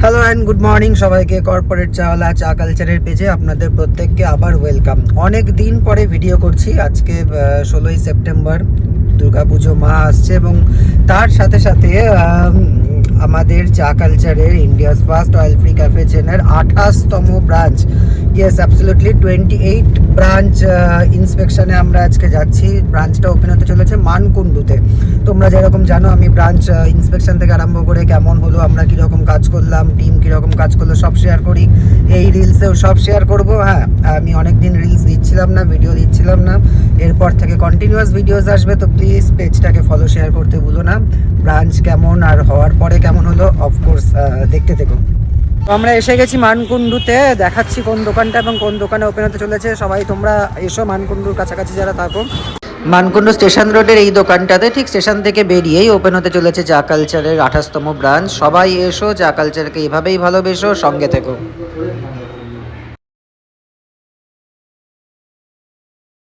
Hello and good morning সবাইকে। Corporate চাওয়ালা চা কালচারের পেজে আপনাদের প্রত্যেককে আবার ওয়েলকাম। অনেক দিন পরে ভিডিও করছি। আজকে 16ই সেপ্টেম্বর, দুর্গাপুজো মা আসছে এবং তার সাথে সাথে আমাদের চা কালচারের India's first oil free cafe চেনের 28তম ব্রাঞ্চ, ইয়েস অ্যাবসলিউটলি 28 ব্রাঞ্চ ইন্সপেকশনে আমরা আজকে যাচ্ছি। ব্রাঞ্চটা ওপেন হতে চলেছে মানকুণ্ডুতে। তোমরা যেরকম জানো আমি ব্রাঞ্চ ইন্সপেকশন থেকে আরম্ভ করে কেমন হলো, আমরা কীরকম কাজ করলাম, টিম কীরকম কাজ করলো সব শেয়ার করি। এই রিলসেও সব শেয়ার করব। হ্যাঁ, আমি অনেক দিন রিলস দিচ্ছিলাম না, ভিডিও দিচ্ছিলাম না। এরপর থেকে কন্টিনিউয়াস ভিডিওস আসবে, তো প্লিজ পেজটাকে ফলো শেয়ার করতে ভুলো না। ব্রাঞ্চ কেমন আর হওয়ার পরে কেমন হলো অফকোর্স দেখতে থেকো। তো আমরা এসে গেছি মানকুণ্ডুতে, দেখাচ্ছি কোন দোকানটা এবং কোন দোকানে ওপেন হতে চলেছে। সবাই তোমরা এসো মানকুণ্ডুর কাছাকাছি যারা থাকো। মানকুণ্ডু স্টেশন রোডের এই দোকানটাতে ঠিক স্টেশন থেকে বেরিয়েই ওপেন হতে চলেছে চা কালচারের 28তম ব্রাঞ্চ। সবাই এসো, চা কালচারকে এভাবেই ভালোবেসো, সঙ্গে থেকো।